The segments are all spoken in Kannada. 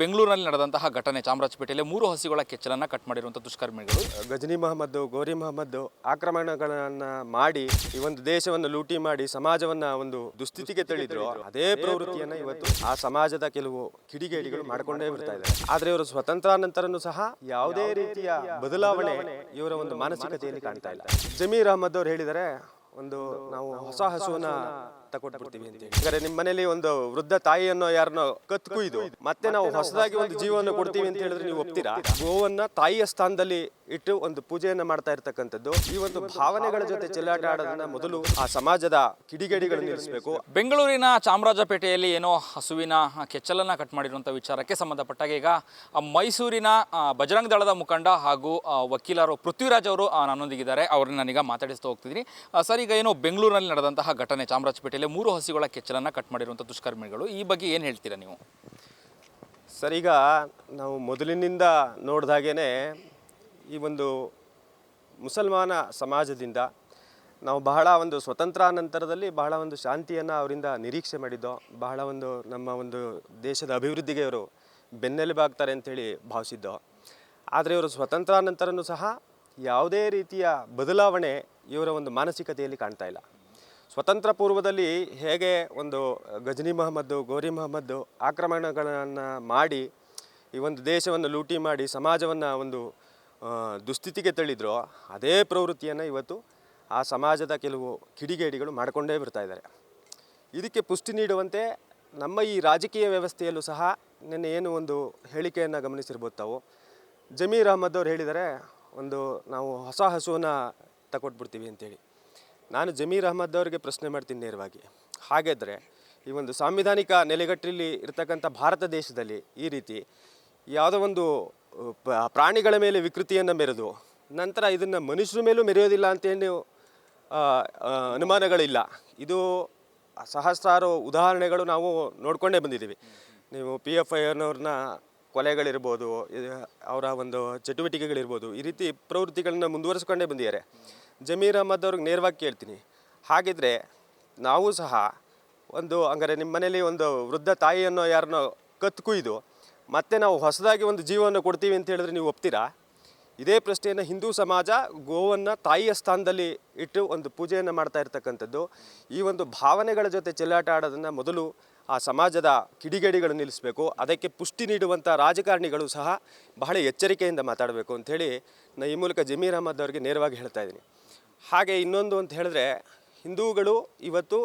ಬೆಂಗಳೂರಿನಲ್ಲಿ ನಡೆದಂತಹ ಘಟನೆ ಚಾಮರಾಜಪೇಟೆಯಲ್ಲಿ 3 ಹಸುಗಳ ಕೆಚ್ಚಲನ್ನು ಕಟ್ ಮಾಡಿರುವಂಥ ದುಷ್ಕರ್ಮಿಗಳು ಗಜನಿ ಮಹಮ್ಮದ್, ಗೋರಿ ಮಹಮ್ಮದ್ ಆಕ್ರಮಣಗಳನ್ನು ಮಾಡಿ ಈ ಒಂದು ದೇಶವನ್ನು ಲೂಟಿ ಮಾಡಿ ಸಮಾಜವನ್ನ ಒಂದು ದುಸ್ಥಿತಿಗೆ ತಳ್ಳಿದ್ರು. ಅದೇ ಪ್ರವೃತ್ತಿಯನ್ನ ಇವತ್ತು ಆ ಸಮಾಜದ ಕೆಲವು ಕಿಡಿಗೇಡಿಗಳು ಮಾಡಿಕೊಂಡೇ ಬರ್ತಾ ಇದ್ದಾರೆ. ಆದ್ರೆ ಇವರು ಸ್ವತಂತ್ರಾನಂತರನೂ ಸಹ ಯಾವುದೇ ರೀತಿಯ ಬದಲಾವಣೆ ಇವರ ಒಂದು ಮಾನಸಿಕತೆಯಲ್ಲಿ ಕಾಣ್ತಾ ಇಲ್ಲ. ಜಮೀರ್ ಅಹಮದ್ ಅವರು ಹೇಳಿದರೆ ನಾವು ಹೊಸ ಹಸುವನ್ನ ತಗೊಟ್ಬಿಡ್ತೀವಿ ಅಂತ ಹೇಳಿ. ಹಾಗಾದ್ರೆ ನಿಮ್ಮ ಮನೇಲಿ ಒಂದು ವೃದ್ಧ ತಾಯಿಯನ್ನು ಯಾರನ್ನೋ ಕತ್ತು ಕುಯ್ದು ಮತ್ತೆ ನಾವು ಹೊಸದಾಗಿ ಒಂದು ಜೀವವನ್ನು ಕೊಡ್ತೀವಿ ಅಂತ ಹೇಳಿದ್ರೆ ನೀವು ಒಪ್ತೀರಾ? ಗೋವನ್ನ ತಾಯಿಯ ಸ್ಥಾನದಲ್ಲಿ ಇಟ್ಟು ಒಂದು ಪೂಜೆಯನ್ನ ಮಾಡ್ತಾ ಇರ್ತಕ್ಕಂಥದ್ದು. ಈ ಒಂದು ಭಾವನೆಗಳ ಜೊತೆ ಚೆಲ್ಲಾಟ ಆಡೋದನ್ನ ಮೊದಲು ಆ ಸಮಾಜದ ಕಿಡಿಗೇಡಿಗಳು ನಿಲ್ಲಿಸಬೇಕು. ಬೆಂಗಳೂರಿನ ಚಾಮರಾಜಪೇಟೆಯಲ್ಲಿ ಏನೋ ಹಸುವಿನ ಕೆಚ್ಚಲನ್ನ ಕಟ್ ಮಾಡಿರುವಂಥ ವಿಚಾರಕ್ಕೆ ಸಂಬಂಧಪಟ್ಟಾಗ ಈಗ ಮೈಸೂರಿನ ಬಜರಂಗ ದಳದ ಮುಖಂಡ ಹಾಗೂ ವಕೀಲರು ಪೃಥ್ವಿರಾಜ್ ಅವರು ನನ್ನೊಂದಿಗಿದ್ದಾರೆ. ಅವ್ರನ್ನ ನಾನೀಗ ಮಾತಾಡಿಸ್ತಾ ಹೋಗ್ತಿದ್ದೀನಿ. ಸರ್, ಈಗ ಏನೋ ಬೆಂಗಳೂರಿನಲ್ಲಿ ನಡೆದಂತಹ ಘಟನೆ ಚಾಮರಾಜಪೇಟೆಯಲ್ಲಿ 3 ಹಸುಗಳ ಕೆಚ್ಚಲನ್ನ ಕಟ್ ಮಾಡಿರುವಂಥ ದುಷ್ಕರ್ಮಿಗಳು, ಈ ಬಗ್ಗೆ ಏನು ಹೇಳ್ತೀರಾ ನೀವು? ಸರ್, ಈಗ ನಾವು ಮೊದಲಿನಿಂದ ನೋಡಿದಾಗೇ ಈ ಒಂದು ಮುಸಲ್ಮಾನ ಸಮಾಜದಿಂದ ನಾವು ಬಹಳ ಒಂದು ಸ್ವತಂತ್ರಾನಂತರದಲ್ಲಿ ಬಹಳ ಒಂದು ಶಾಂತಿಯನ್ನು ಅವರಿಂದ ನಿರೀಕ್ಷೆ ಮಾಡಿದ್ದೋ, ಬಹಳ ಒಂದು ನಮ್ಮ ಒಂದು ದೇಶದ ಅಭಿವೃದ್ಧಿಗೆ ಇವರು ಬೆನ್ನೆಲುಬಾಗ್ತಾರೆ ಅಂಥೇಳಿ ಭಾವಿಸಿದ್ದೋ. ಆದರೆ ಇವರು ಸ್ವತಂತ್ರಾನಂತರನೂ ಸಹ ಯಾವುದೇ ರೀತಿಯ ಬದಲಾವಣೆ ಇವರ ಒಂದು ಮಾನಸಿಕತೆಯಲ್ಲಿ ಕಾಣ್ತಾ ಇಲ್ಲ. ಸ್ವತಂತ್ರ ಪೂರ್ವದಲ್ಲಿ ಹೇಗೆ ಒಂದು ಗಜನಿ ಮಹಮ್ಮದ್, ಗೋರಿ ಮಹಮ್ಮದ್ ಆಕ್ರಮಣಗಳನ್ನು ಮಾಡಿ ಈ ಒಂದು ದೇಶವನ್ನು ಲೂಟಿ ಮಾಡಿ ಸಮಾಜವನ್ನು ಒಂದು ದುಸ್ಥಿತಿಗೆ ತಳ್ಳಿದ್ರು, ಅದೇ ಪ್ರವೃತ್ತಿಯನ್ನು ಇವತ್ತು ಆ ಸಮಾಜದ ಕೆಲವು ಕಿಡಿಗೇಡಿಗಳು ಮಾಡಿಕೊಂಡೇ ಬರ್ತಾ ಇದ್ದಾರೆ. ಇದಕ್ಕೆ ಪುಷ್ಟಿ ನೀಡುವಂತೆ ನಮ್ಮ ಈ ರಾಜಕೀಯ ವ್ಯವಸ್ಥೆಯಲ್ಲೂ ಸಹ ನಿನ್ನೆ ಏನು ಒಂದು ಹೇಳಿಕೆಯನ್ನು ಗಮನಿಸಿರ್ಬೋದು ತಾವು. ಜಮೀರ್ ಅಹಮದ್ ಅವರು ಹೇಳಿದರೆ ನಾವು ಹೊಸ ಹಸುವನ್ನು ತಗೊಟ್ಬಿಡ್ತೀವಿ ಅಂತೇಳಿ. ನಾನು ಜಮೀರ್ ಅಹಮದ್ ಅವರಿಗೆ ಪ್ರಶ್ನೆ ಮಾಡ್ತೀನಿ ನೇರವಾಗಿ, ಹಾಗಾದರೆ ಈ ಒಂದು ಸಾಂವಿಧಾನಿಕ ನೆಲೆಗಟ್ಟಲ್ಲಿ ಇರ್ತಕ್ಕಂಥ ಭಾರತ ದೇಶದಲ್ಲಿ ಈ ರೀತಿ ಯಾವುದೋ ಒಂದು ಪ್ರಾಣಿಗಳ ಮೇಲೆ ವಿಕೃತಿಯನ್ನು ಮೆರೆದು ನಂತರ ಇದನ್ನು ಮನುಷ್ಯರ ಮೇಲೂ ಮೆರೆಯೋದಿಲ್ಲ ಅಂತೇಳಿ ಅನುಮಾನಗಳಿಲ್ಲ. ಇದು ಸಹಸ್ರಾರು ಉದಾಹರಣೆಗಳು ನಾವು ನೋಡಿಕೊಂಡೇ ಬಂದಿದ್ದೀವಿ. ನೀವು PFI ಅನ್ನೋರನ್ನ ಕೊಲೆಗಳಿರ್ಬೋದು, ಅವರ ಒಂದು ಚಟುವಟಿಕೆಗಳಿರ್ಬೋದು, ಈ ರೀತಿ ಪ್ರವೃತ್ತಿಗಳನ್ನ ಮುಂದುವರಿಸ್ಕೊಂಡೇ ಬಂದಿದ್ದಾರೆ. ಜಮೀರ್ ಅಹಮದ್ ಅವ್ರಿಗೆ ನೇರವಾಗಿ ಕೇಳ್ತೀನಿ, ಹಾಗಿದ್ರೆ ನಾವು ಸಹ ಹಂಗಾರೆ ನಿಮ್ಮ ಮನೇಲಿ ಒಂದು ವೃದ್ಧ ತಾಯಿಯನ್ನು ಯಾರನ್ನೋ ಕತ್ತು ಕುಯ್ದು ಮತ್ತೆ ನಾವು ಹೊಸದಾಗಿ ಒಂದು ಜೀವವನ್ನು ಕೊಡ್ತೀವಿ ಅಂತ ಹೇಳಿದ್ರೆ ನೀವು ಒಪ್ತೀರಾ? ಇದೇ ಪ್ರಶ್ನೆಯನ್ನು ಹಿಂದೂ ಸಮಾಜ ಗೋವನ್ನು ತಾಯಿಯ ಸ್ಥಾನದಲ್ಲಿ ಇಟ್ಟು ಒಂದು ಪೂಜೆಯನ್ನು ಮಾಡ್ತಾ ಇರ್ತಕ್ಕಂಥದ್ದು. ಈ ಒಂದು ಭಾವನೆಗಳ ಜೊತೆ ಚೆಲ್ಲಾಟ ಆಡೋದನ್ನು ಮೊದಲು ಆ ಸಮಾಜದ ಕಿಡಿಗೇಡಿಗಳು ನಿಲ್ಲಿಸಬೇಕು. ಅದಕ್ಕೆ ಪುಷ್ಟಿ ನೀಡುವಂಥ ರಾಜಕಾರಣಿಗಳು ಸಹ ಬಹಳ ಎಚ್ಚರಿಕೆಯಿಂದ ಮಾತಾಡಬೇಕು ಅಂಥೇಳಿ ನಾನು ಈ ಮೂಲಕ ಜಮೀರ್ ಅಹಮದ್ ಅವರಿಗೆ ನೇರವಾಗಿ ಹೇಳ್ತಾ ಇದ್ದೀನಿ. ಹಾಗೆ ಇನ್ನೊಂದು ಅಂತ ಹೇಳಿದ್ರೆ, ಹಿಂದೂಗಳು ಇವತ್ತು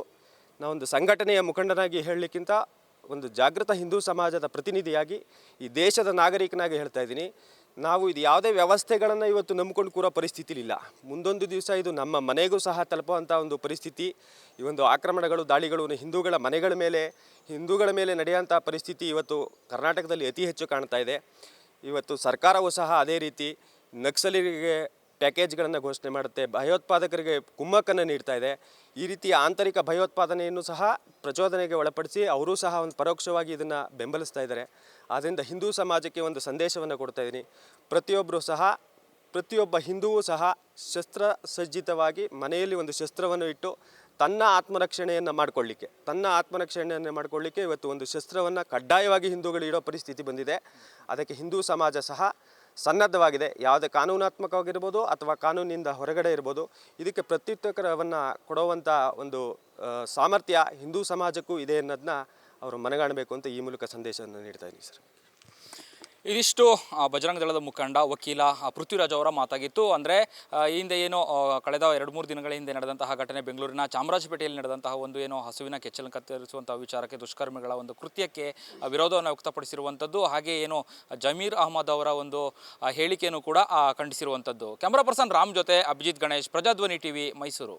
ನಾವೊಂದು ಸಂಘಟನೆಯ ಮುಖಂಡನಾಗಿ ಹೇಳಲಿಕ್ಕಿಂತ ಒಂದು ಜಾಗೃತ ಹಿಂದೂ ಸಮಾಜದ ಪ್ರತಿನಿಧಿಯಾಗಿ ಈ ದೇಶದ ನಾಗರಿಕನಾಗಿ ಹೇಳ್ತಾ ಇದ್ದೀನಿ, ನಾವು ಇದು ಯಾವುದೇ ವ್ಯವಸ್ಥೆಗಳನ್ನು ಇವತ್ತು ನಂಬಿಕೊಂಡು ಕೂರೋ ಪರಿಸ್ಥಿತಿಲಿಲ್ಲ. ಮುಂದೊಂದು ದಿವಸ ಇದು ನಮ್ಮ ಮನೆಗೂ ಸಹ ತಲುಪುವಂಥ ಒಂದು ಪರಿಸ್ಥಿತಿ. ಈ ಒಂದು ಆಕ್ರಮಣಗಳು, ದಾಳಿಗಳು ಹಿಂದೂಗಳ ಮೇಲೆ ನಡೆಯುವಂಥ ಪರಿಸ್ಥಿತಿ ಇವತ್ತು ಕರ್ನಾಟಕದಲ್ಲಿ ಅತಿ ಹೆಚ್ಚು ಕಾಣ್ತಾ ಇದೆ. ಇವತ್ತು ಸರ್ಕಾರವೂ ಸಹ ಅದೇ ರೀತಿ ನಕ್ಸಲರಿಗೆ ಪ್ಯಾಕೇಜ್ಗಳನ್ನು ಘೋಷಣೆ ಮಾಡುತ್ತೆ, ಭಯೋತ್ಪಾದಕರಿಗೆ ಕುಮ್ಮಕ್ಕನ್ನು ನೀಡ್ತಾ ಇದೆ. ಈ ರೀತಿಯ ಆಂತರಿಕ ಭಯೋತ್ಪಾದನೆಯನ್ನು ಸಹ ಪ್ರಚೋದನೆಗೆ ಒಳಪಡಿಸಿ ಅವರೂ ಸಹ ಒಂದು ಪರೋಕ್ಷವಾಗಿ ಇದನ್ನು ಬೆಂಬಲಿಸ್ತಾ ಇದ್ದಾರೆ. ಆದ್ದರಿಂದ ಹಿಂದೂ ಸಮಾಜಕ್ಕೆ ಒಂದು ಸಂದೇಶವನ್ನು ಕೊಡ್ತಾ ಇದ್ದೀನಿ, ಪ್ರತಿಯೊಬ್ಬ ಹಿಂದೂವೂ ಸಹ ಶಸ್ತ್ರಸಜ್ಜಿತವಾಗಿ ಮನೆಯಲ್ಲಿ ಒಂದು ಶಸ್ತ್ರವನ್ನು ಇಟ್ಟು ತನ್ನ ಆತ್ಮರಕ್ಷಣೆಯನ್ನು ಮಾಡಿಕೊಳ್ಳಿಕ್ಕೆ ಇವತ್ತು ಒಂದು ಶಸ್ತ್ರವನ್ನು ಕಡ್ಡಾಯವಾಗಿ ಹಿಂದೂಗಳು ಇಡೋ ಪರಿಸ್ಥಿತಿ ಬಂದಿದೆ. ಅದಕ್ಕೆ ಹಿಂದೂ ಸಮಾಜ ಸಹ ಸನ್ನದ್ಧವಾಗಿದೆ. ಯಾವುದೇ ಕಾನೂನಾತ್ಮಕವಾಗಿರ್ಬೋದು ಅಥವಾ ಕಾನೂನಿನಿಂದ ಹೊರಗಡೆ ಇರ್ಬೋದು, ಇದಕ್ಕೆ ಪ್ರತ್ಯುತ್ತರವನ್ನು ಕೊಡುವಂಥ ಒಂದು ಸಾಮರ್ಥ್ಯ ಹಿಂದೂ ಸಮಾಜಕ್ಕೂ ಇದೆ ಅನ್ನೋದನ್ನ ಅವರು ಮನಗಾಣಬೇಕು ಅಂತ ಈ ಮೂಲಕ ಸಂದೇಶವನ್ನು ನೀಡ್ತಾ ಇದ್ದೀನಿ ಸರ್. ಇದಿಷ್ಟು ಬಜರಂಗ ದಳದ ಮುಖಂಡ ವಕೀಲ ಪೃಥ್ವಿರಾಜ್ ಅವರ ಮಾತಾಗಿತ್ತು. ಅಂದರೆ ಹಿಂದೆ ಏನೋ ಕಳೆದ 2-3 ದಿನಗಳ ಹಿಂದೆ ನಡೆದಂತಹ ಘಟನೆ, ಬೆಂಗಳೂರಿನ ಚಾಮರಾಜಪೇಟೆಯಲ್ಲಿ ನಡೆದಂತಹ ಏನೋ ಹಸುವಿನ ಕೆಚ್ಚಲನ್ನು ಕತ್ತರಿಸುವಂಥ ವಿಚಾರಕ್ಕೆ, ದುಷ್ಕರ್ಮಿಗಳ ಒಂದು ಕೃತ್ಯಕ್ಕೆ ವಿರೋಧವನ್ನು ವ್ಯಕ್ತಪಡಿಸಿರುವಂಥದ್ದು. ಹಾಗೆ ಏನೋ ಜಮೀರ್ ಅಹಮದ್ ಅವರ ಒಂದು ಹೇಳಿಕೆಯನ್ನು ಕೂಡ ಖಂಡಿಸಿರುವಂಥದ್ದು. ಕ್ಯಾಮ್ರಾ ಪರ್ಸನ್ ರಾಮ್ ಜೊತೆ ಅಭಿಜಿತ್ ಗಣೇಶ್, ಪ್ರಜಾಧ್ವನಿ TV, ಮೈಸೂರು.